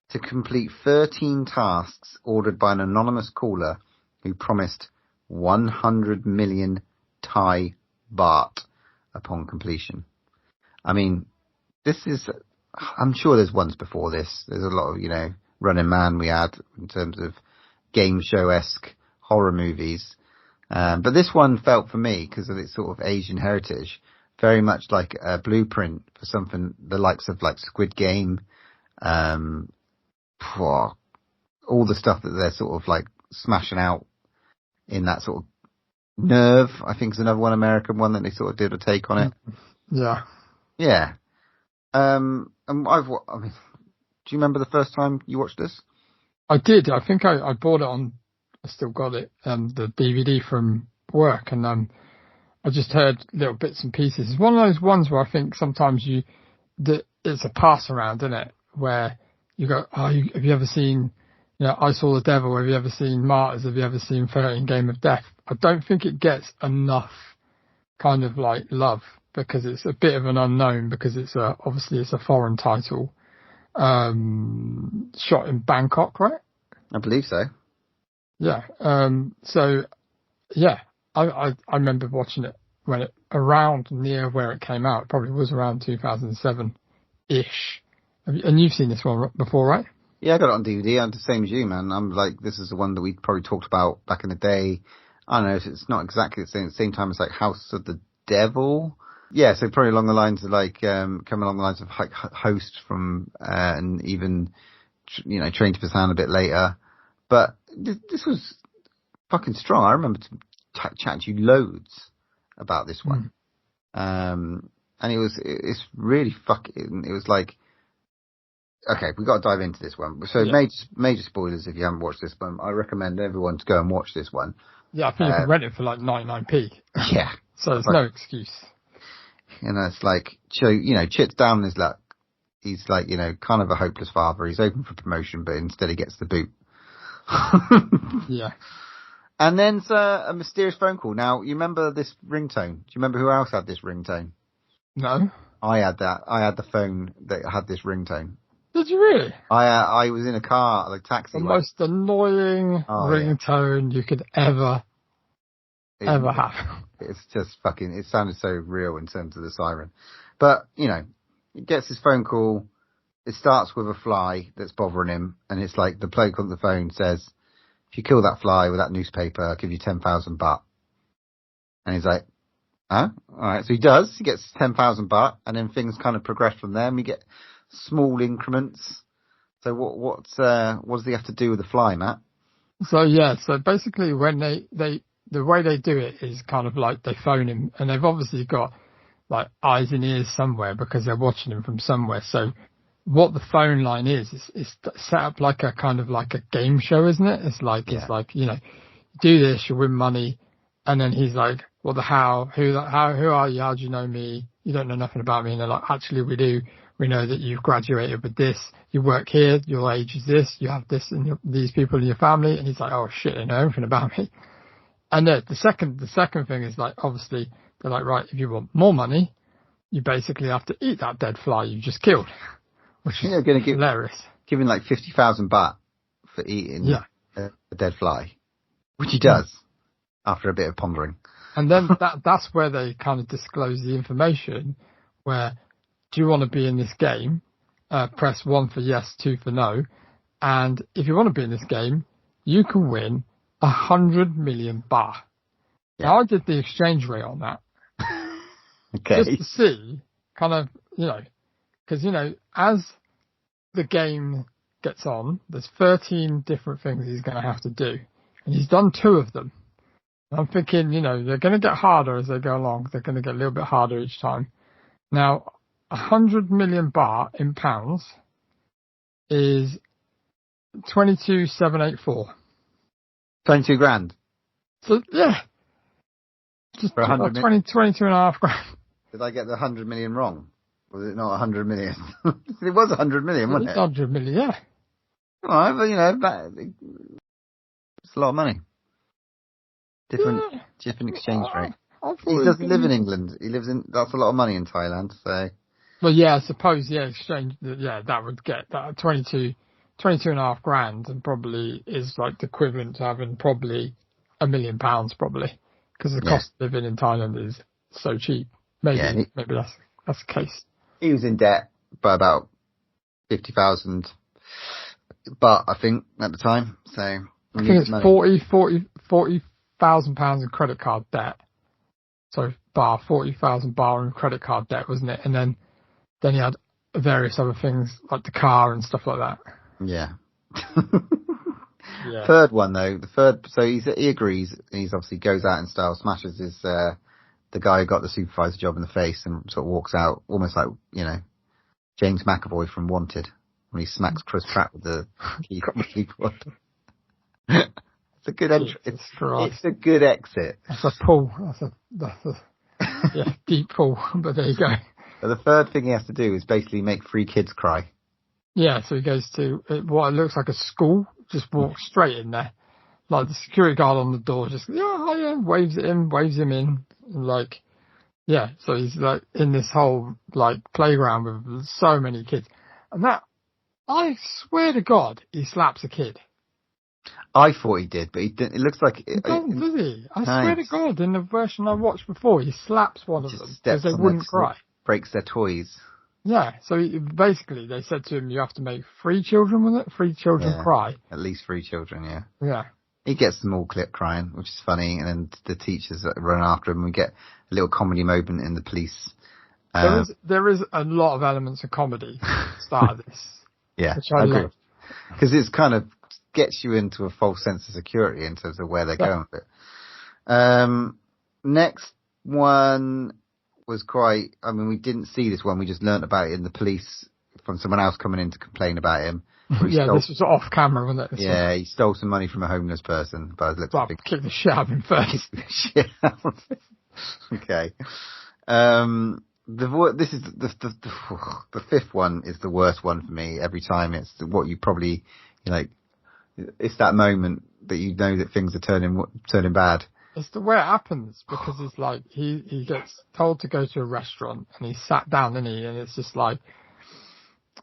to complete 13 tasks ordered by an anonymous caller who promised 100 million Thai baht upon completion. I mean, I'm sure there's ones before this. There's a lot of, Running Man we had in terms of game show-esque horror movies. But this one felt for me, because of its sort of Asian heritage, very much like a blueprint for something the likes of like Squid Game, all the stuff that they're sort of like smashing out in that sort of Nerve, I think is another one, American one that they sort of did a take on it. Yeah. Yeah. And do you remember the first time you watched this? I did. I think I bought it on, I still got it, the DVD from work, and I just heard little bits and pieces. It's one of those ones where I think sometimes it's a pass around, isn't it? Where you go, have you ever seen, I Saw the Devil? Have you ever seen Martyrs? Have you ever seen 13 Game of Death? I don't think it gets enough kind of like love, because it's a bit of an unknown, because obviously it's a foreign title, shot in Bangkok, right? I believe so. Yeah. So yeah, I remember watching it when it around near where it came out. It probably was around 2007-ish. And you've seen this one before, right? Yeah, I got it on DVD. I'm the same as you, man. I'm like, this is the one that we probably talked about back in the day. I don't know, it's not exactly the same. At the same time, it's like House of the Devil. Yeah, so probably along the lines of like, coming along the lines of like Host from, and even, Train to Busan a bit later. But this was fucking strong. I remember chatting to you loads about this one. And it's really fucking, it was like, okay, we've got to dive into this one. So major spoilers if you haven't watched this one. I recommend everyone to go and watch this one. Yeah, I think you can rent it for like 99p. Yeah. So there's no excuse. It's like, Chit's down on his luck. He's like, kind of a hopeless father. He's open for promotion, but instead he gets the boot. Yeah. And then a mysterious phone call. Now, you remember this ringtone? Do you remember who else had this ringtone? No. I had that. I had the phone that had this ringtone. Did you really? I was in a car, like taxi. The most annoying ringtone you could ever have. It's just fucking, it sounded so real in terms of the siren. But, he gets his phone call. It starts with a fly that's bothering him. And it's like the bloke on the phone says, if you kill that fly with that newspaper, I'll give you 10,000 baht. And he's like, huh? All right. So he does. He gets 10,000 baht. And then things kind of progress from there. And we get small increments. So what does he have to do with the fly, Matt? So basically when the way they do it is kind of like they phone him, and they've obviously got like eyes and ears somewhere because they're watching him from somewhere. So what the phone line is set up like a kind of like a game show, isn't it? It's like, do this, you win money. And then he's like, well, who are you? How do you know me? You don't know nothing about me. And they're like, actually we do. We know that you've graduated with this. You work here. Your age is this. You have this and these people in your family. And he's like, oh shit, they know everything about me. And the second thing is like, obviously they're like, right, if you want more money, you basically have to eat that dead fly you just killed, which is going to hilarious. Giving like 50,000 baht for eating a dead fly, which he does after a bit of pondering. And then that's where they kind of disclose the information where, do you want to be in this game? Press 1 for yes, 2 for no. And if you want to be in this game, you can win 100 million baht. Yeah. Now I did the exchange rate on that. Okay. Just to see, kind of, because, as the game gets on, there's 13 different things he's going to have to do. And he's done 2 of them. And I'm thinking, they're going to get harder as they go along. They're going to get a little bit harder each time. Now, 100 million baht in pounds is 22,784. 22 grand. So, yeah. Just for 100 22 and a half grand. Did I get the 100 million wrong? Was it not 100 million? It was 100 million, wasn't it? 100 million, yeah. All right, but it's a lot of money. Different exchange rate. He doesn't live in England. He lives in, that's a lot of money in Thailand, so. Well, yeah, I suppose, exchange, that would get that 22 and a half grand, and probably is like the equivalent to having probably £1 million, probably, because the cost of living in Thailand is so cheap. Maybe that's the case. He was in debt by about 50,000 baht, I think, at the time. So I think it's 40,000 pounds in credit card debt. So 40,000 baht in credit card debt, wasn't it? And then he had various other things like the car and stuff like that. Yeah. Third one though, so he agrees, and he's obviously goes out in style, smashes his the guy who got the supervisor job in the face, and sort of walks out almost like James McAvoy from Wanted when he smacks Chris Pratt with the keyboard. It's a good entry. It's a good exit. That's a pull. That's a deep pull. But there you go. But the third thing he has to do is basically make 3 kids cry. Yeah, so he goes to what looks like a school, just walks straight in there. Like the security guard on the door just, waves him in. Like, so he's like in this whole like playground with so many kids. And that, I swear to God, he slaps a kid. I thought he did, but he didn't. It looks like he doesn't, does he? I swear to God, in the version I watched before, he slaps one of them because they wouldn't cry. Breaks their toys. Yeah, so basically they said to him, you have to make 3 children with it. 3 children cry. At least 3 children, yeah. Yeah. He gets them all clip crying, which is funny, and then the teachers run after him. We get a little comedy moment in the police. There is a lot of elements of comedy at the start of this. Yeah, I agree. Because it's kind of gets you into a false sense of security in terms of where they're going with it. Next one was quite, I mean, we didn't see this one, we just learnt about it in the police from someone else coming in to complain about him. Yeah, this was off camera, wasn't it? Yeah, he stole some money from a homeless person. But kick the shit out of him first. Okay. This is the fifth one is the worst one for me every time. It's what you probably, it's that moment that you know that things are turning bad. It's the way it happens, because it's like he gets told to go to a restaurant and he's sat down, and it's just like,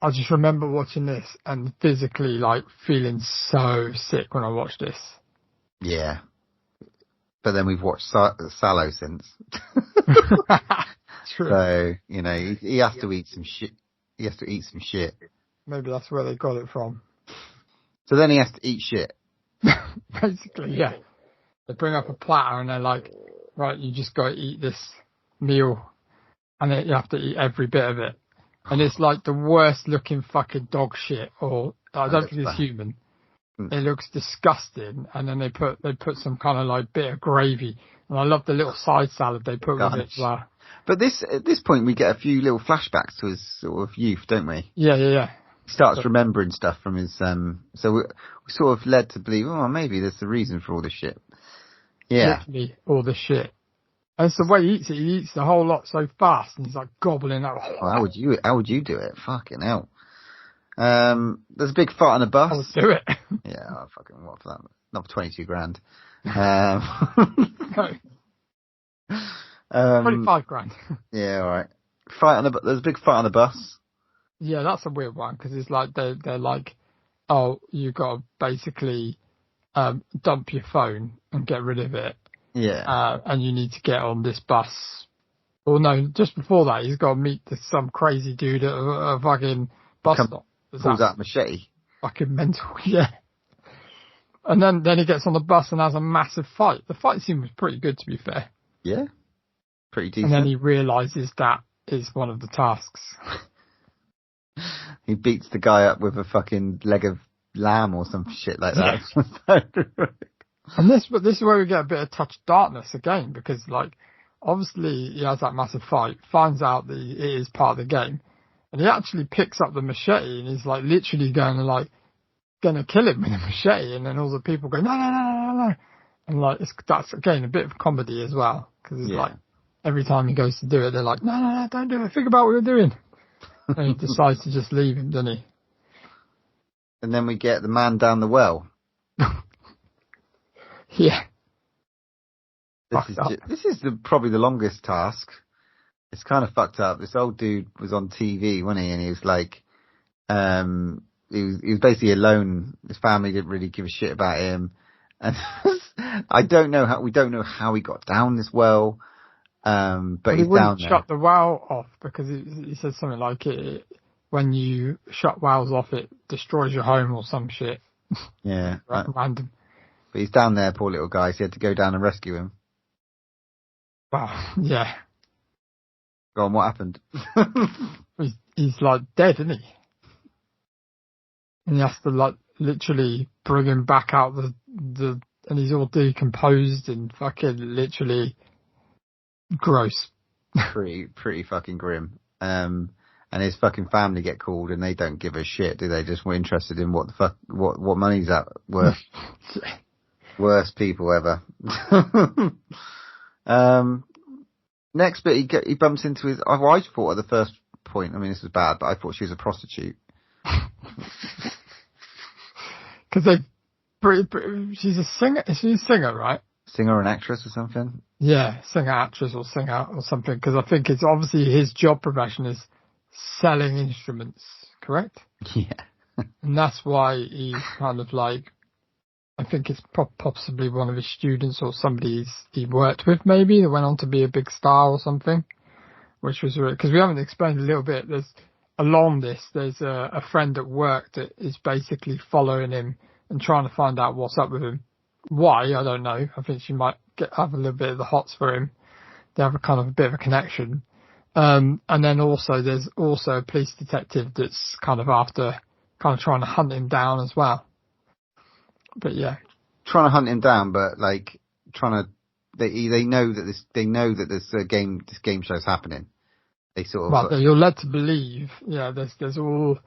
I just remember watching this and physically feeling so sick when I watched this. Yeah. But then we've watched Sallow since. True. So, he has to eat some shit. He has to eat some shit. Maybe that's where they got it from. So then he has to eat shit. Basically, yeah. They bring up a platter and they're like, right, you just got to eat this meal, and then you have to eat every bit of it. And it's like the worst looking fucking dog shit, or I don't think it's human. It looks disgusting, and then they put some kind of bit of gravy, and I love the little side salad they put with it as well. But at this point we get a few little flashbacks to his sort of youth, don't we? Yeah. He starts remembering stuff from his so we sort of led to believe, maybe there's the reason for all this shit. Yeah. Literally all the shit. And it's the way he eats it. He eats the whole lot so fast, and he's gobbling up. Well, how would you do it? Fucking hell. There's a big fart on a bus. I'll do it. Yeah, I'll fucking what for that? Not for 22 grand. No. 25 grand. Yeah, all right. There's a big fight on the bus. Yeah, that's a weird one, because it's like they're like, oh, you got to basically dump your phone and get rid of it. Yeah. And you need to get on this bus. Or no, just before that, he's got to meet some crazy dude at a fucking bus stop. Pulls out a machete. Fucking mental, yeah. And then he gets on the bus and has a massive fight. The fight scene was pretty good, to be fair. Yeah. Pretty decent. And then he realises that is one of the tasks. He beats the guy up with a fucking leg of lamb or some shit like that. Yeah. And this is where we get a bit of touch of darkness again, because obviously he has that massive fight, finds out that it is part of the game, and he actually picks up the machete and he's literally going to kill him with a machete, and then all the people go no, and that's again a bit of comedy as well, because it's every time he goes to do it, they're like, no, don't do it, think about what you're doing. And he decides to just leave him, doesn't he? And then we get the man down the well. Yeah. This is probably the longest task. It's kind of fucked up. This old dude was on TV, wasn't he? And he was he was basically alone. His family didn't really give a shit about him. And we don't know how he got down this well. But he's down there. Shut the well off, because he said something like when you shut wells off, it destroys your home or some shit. Yeah. Random. But he's down there, poor little guy, so he had to go down and rescue him. Wow, yeah. Go on, what happened? he's dead, isn't he? And he has to literally bring him back out and he's all decomposed and fucking literally gross. Pretty fucking grim. And his fucking family get called and they don't give a shit, do they? Just were interested in what the fuck, what money's that worth. Worst people ever. Next bit, he bumps into his. I thought at the first point, I mean, this was bad, but I thought she was a prostitute. Because she's a singer. Is she a singer, right? Singer and actress or something? Yeah, singer, actress, or singer or something. Because I think it's obviously his job profession is selling instruments, correct? Yeah. And that's why he's kind of I think it's possibly one of his students or somebody he worked with, maybe, that went on to be a big star or something, which was really, because we haven't explained a little bit. There's a friend at work that is basically following him and trying to find out what's up with him. Why, I don't know. I think she might have a little bit of the hots for him. They have a kind of a bit of a connection. And then there's also a police detective that's kind of trying to hunt him down as well. But yeah. Trying to hunt him down, but like trying to, they know that this game show's happening. They sort of. Well, you're led to believe, there's all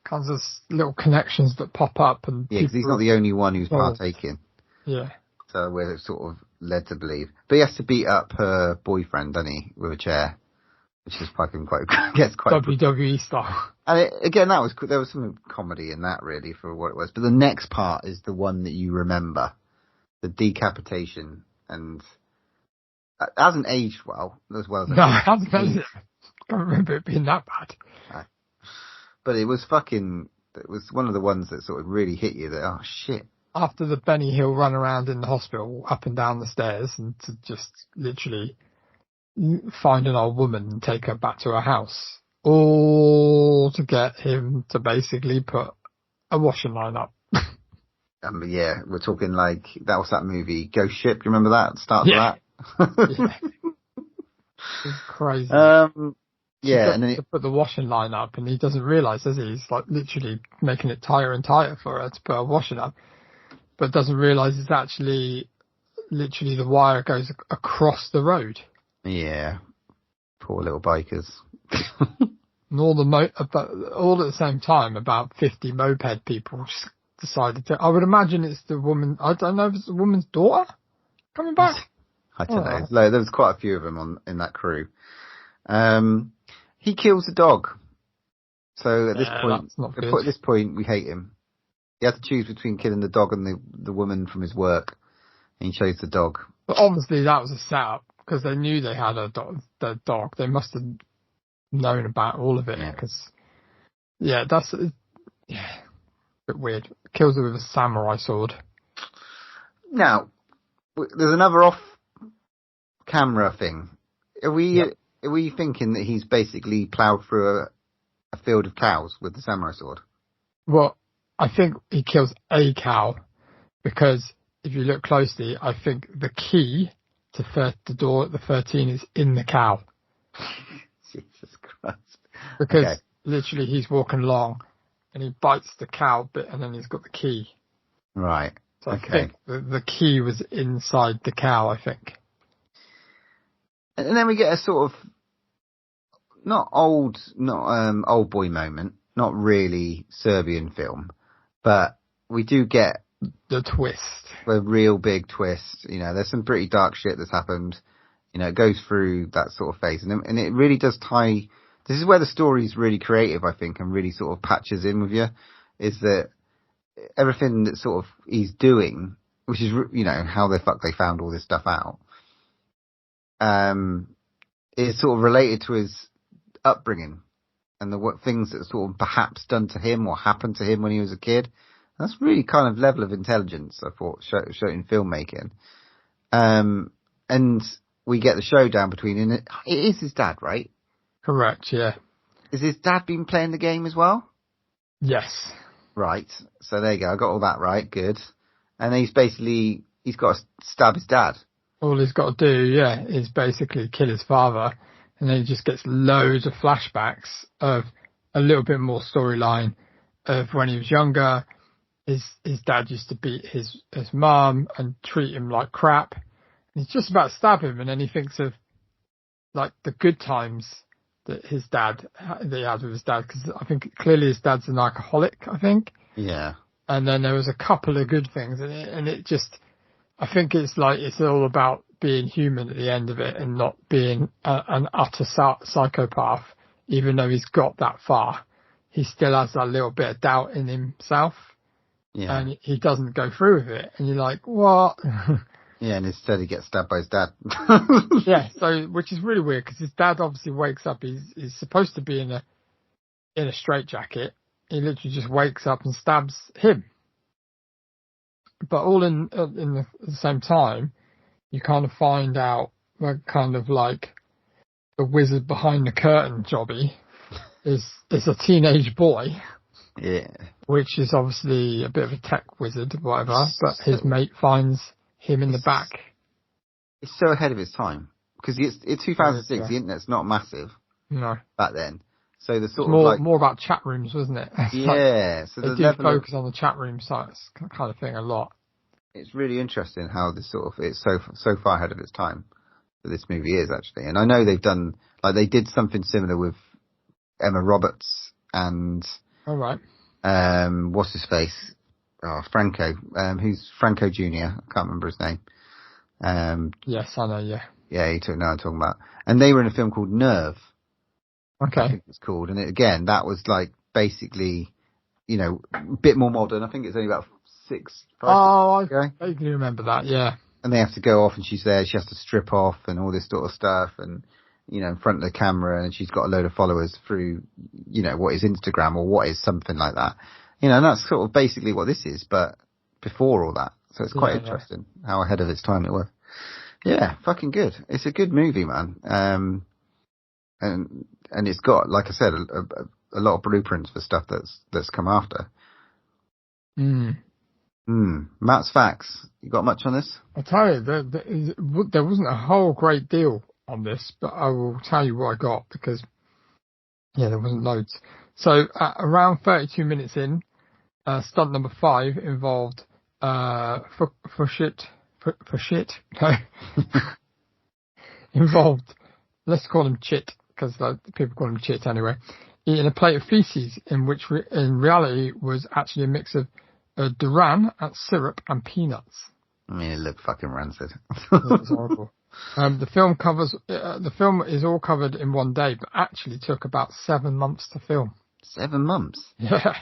kinds of little connections that pop up, and because he's not the only one who's partaking. Yeah. So we're sort of led to believe, but he has to beat up her boyfriend, doesn't he, with a chair, which is fucking quite WWE style. And again, there was some comedy in that, really, for what it was. But the next part is the one that you remember, the decapitation, and it hasn't aged well as well. No, it hasn't aged. I can't remember it being that bad. No. But it was one of the ones that sort of really hit you. That, oh shit. After the Benny Hill run around in the hospital, up and down the stairs, and to just literally find an old woman and take her back to her house, all to get him to basically put a washing line up. Yeah, we're talking like, that was that movie, Ghost Ship. Do you remember that? Start of that? Yeah. It's crazy. Yeah, and then to put the washing line up, and he doesn't realise, does he? He's like literally making it tighter and tighter for her to put a washing up, but doesn't realise it's actually literally the wire goes across the road. Yeah, poor little bikers. And all at the same time, about 50 moped people just decided to. I would imagine it's the woman. I don't know if it's the woman's daughter coming back. I don't know. There was quite a few of them in that crew. He kills the dog. So at this point, we hate him. He had to choose between killing the dog and the woman from his work, and he chose the dog. But obviously that was a setup, because they knew they had their dog. They must have known about all of it. Because, that's a bit weird. Kills her with a samurai sword. Now, there's another off-camera thing. Are we thinking that he's basically ploughed through a field of cows with the samurai sword? Well, I think he kills a cow, because if you look closely, I think the key to the door at the 13 is in the cow. Jesus Christ. Because literally he's walking along and he bites the cow bit, and then he's got the key. Right. So I think the key was inside the cow, I think. And then we get a sort of not old boy moment, not really Serbian film, but we do get the twist, a real big twist. There's some pretty dark shit that's happened. It goes through that sort of phase, and it really does tie. This is where the story's really creative, I think, and really sort of patches in with you. Is that everything that sort of he's doing, which is how the fuck they found all this stuff out. Is sort of related to his upbringing and what things that sort of perhaps done to him or happened to him when he was a kid. That's really kind of level of intelligence, I thought, shown in filmmaking. And we get the showdown between him. It is his dad, right? Correct, yeah. Is his dad been playing the game as well? Yes. Right. So there you go. I got all that right. Good. And he's got to stab his dad. All he's got to do, is basically kill his father, and then he just gets loads of flashbacks of a little bit more storyline of when he was younger. His dad used to beat his mum and treat him like crap. And he's just about to stab him, and then he thinks of like the good times that he had with his dad, because I think clearly his dad's an alcoholic, I think. Yeah. And then there was a couple of good things in it, and it just, I think it's all about being human at the end of it and not being an utter psychopath. Even though he's got that far, he still has that little bit of doubt in himself. Yeah. And he doesn't go through with it. And you're like, what? Yeah, and instead he gets stabbed by his dad. Yeah, so, which is really weird, because his dad obviously wakes up, he's supposed to be in a straitjacket. He literally just wakes up and stabs him. But all in the same time, you kind of find out that kind of like the wizard behind the curtain jobby is a teenage boy. Yeah. Which is obviously a bit of a tech wizard, whatever, but his mate finds him in the back. It's so ahead of its time. Because it's 2006, the internet's not massive. No. Back then. So the sort more, of like more about chat rooms, wasn't it? yeah. So they the do level of, focus on the chat room sites kind of thing a lot. it's really interesting how this sort of it's so far ahead of its time that this movie is actually. And I know they've done like they did something similar with Emma Roberts and All right. what's his face? Oh, Franco. Who's Franco Jr. I can't remember his name. Yes, I know. Yeah. Yeah, you know what I'm talking about. And they were in a film called Nerve. Okay. I think it's called. And again, that was like basically, you know, a bit more modern. I think it's only about 5 I years ago. vaguely remember that. Yeah. And they have to go off and she's there. She has to strip off and all this sort of stuff. And, you know, in front of the camera and she's got a load of followers through, you know, what is Instagram or what is something like that. You know, and that's sort of basically what this is, but before all that. So it's quite interesting how ahead of its time it was. Yeah, fucking good. It's a good movie, man. And it's got, like I said, a lot of blueprints for stuff that's come after. Matt's facts. You got much on this? I'll tell you, there wasn't a whole great deal on this, but I will tell you what I got because, yeah, there wasn't loads. So around 32 minutes in, stunt number 5 involved for shit. No. Involved, let's call him Chit, because people call him Chit anyway, eating a plate of feces in which in reality was actually a mix of Duran, syrup and peanuts. I mean, it looked fucking rancid. It was horrible. The film is all covered in one day, but actually took about 7 months to film. 7 months? Yeah.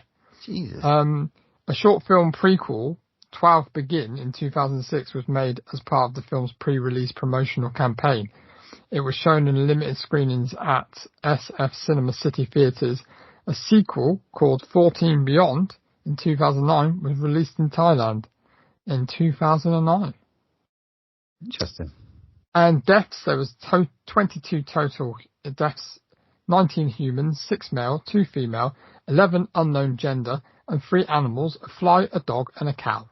Jesus. A short film prequel, 12 Begin, in 2006 was made as part of the film's pre-release promotional campaign. It was shown in limited screenings at SF Cinema City Theatres. A sequel called 14 Beyond in 2009 was released in Thailand in 2009. Interesting. And deaths, there was 22 total deaths, 19 humans, 6 male, 2 female, 11 unknown gender, and 3 animals, a fly, a dog, and a cow.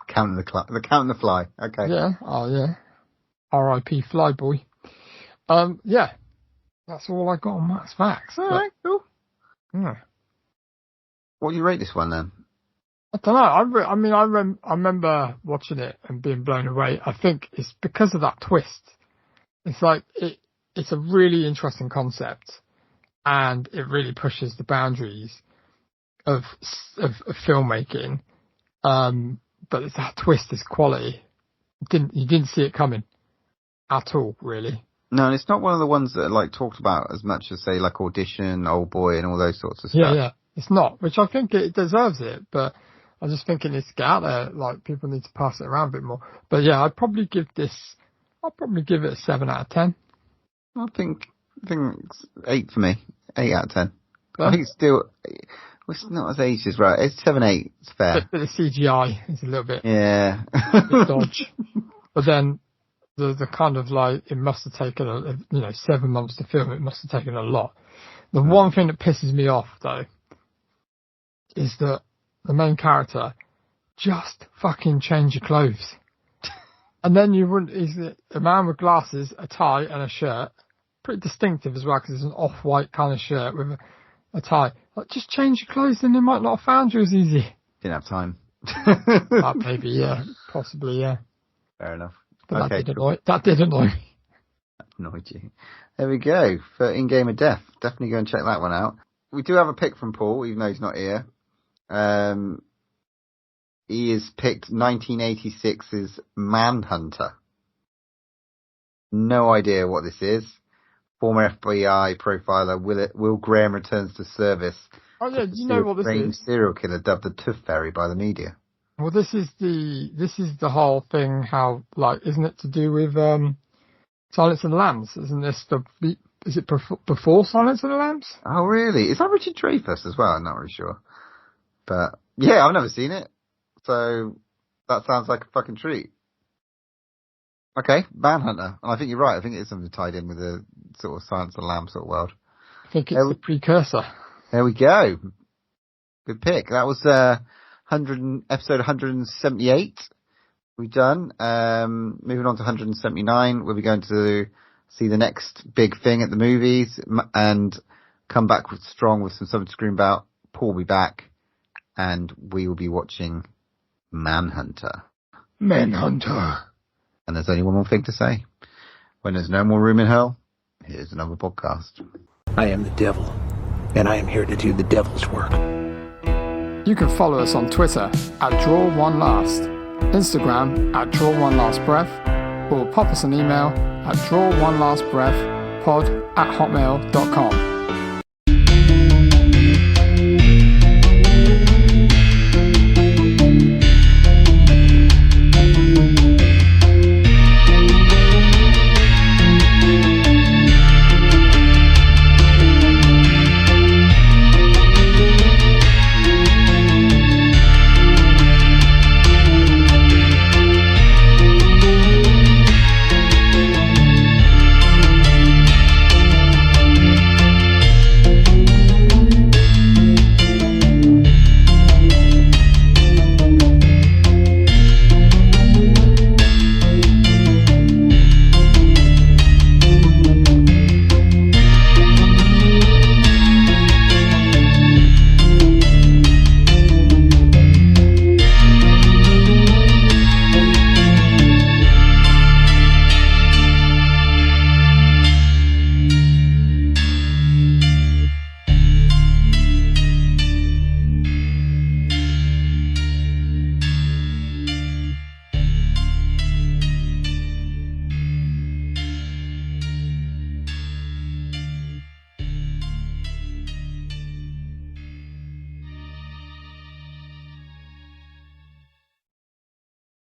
Counting the fly. Okay. Yeah. Oh, yeah. R.I.P. Flyboy. Yeah. That's all I got on Matt's facts. All right, cool. Yeah. What do you rate this one then? I don't know. I remember watching it and being blown away. I think it's because of that twist. It's like it's a really interesting concept, and it really pushes the boundaries of filmmaking. But that twist is quality. You didn't see it coming at all, really. No, and it's not one of the ones that are like talked about as much as say like Audition, Old Boy, and all those sorts of stuff. Yeah, it's not. Which I think it deserves it, but I just think it needs to get out there. Like people need to pass it around a bit more. But yeah, I'd probably give it a 7 out of 10. I think it's 8 for me. 8 out of 10. Yeah. I think it's not as ages, right? It's 7, 8. It's fair. A bit of CGI is a little bit, Yeah. dodge. But then the kind of like, it must have taken 7 months to film. It must have taken a lot. The one thing that pisses me off though is that the main character just fucking change your clothes. And then he's a man with glasses, a tie and a shirt. Pretty distinctive as well because it's an off-white kind of shirt with a tie. Like, just change your clothes and they might not have found you as easy. Didn't have time. Maybe, yeah. Possibly, yeah. Fair enough. But okay, that did annoy me. That annoyed you. There we go. For In Game of Death. Definitely go and check that one out. We do have a pick from Paul, even though he's not here. He has picked 1986's Manhunter. No idea what this is. Former FBI profiler Will Graham returns to service. Oh yeah, you know what this is? Serial killer dubbed the Tooth Fairy by the media. Well, this is the whole thing. How, like, isn't it to do with Silence of the Lambs? Isn't this is it before Silence of the Lambs? Oh really? Is that Richard Dreyfuss as well? I'm not really sure. But yeah, I've never seen it. So that sounds like a fucking treat. Okay, Manhunter. And I think you're right. I think it's something tied in with the sort of Silence of the Lambs sort of world. I think it's the precursor. There we go. Good pick. That was episode 178 we've done. Moving on to 179, we'll be going to see the next big thing at the movies. And come back strong with something to scream about. Paul will be back, and we will be watching Manhunter. Manhunter. And there's only one more thing to say. When there's no more room in hell, here's another podcast. I am the devil, and I am here to do the devil's work. You can follow us on Twitter @DrawOneLast, Instagram @DrawOneLastBreath, or pop us an email at drawnelastbreathpod@hotmail.com.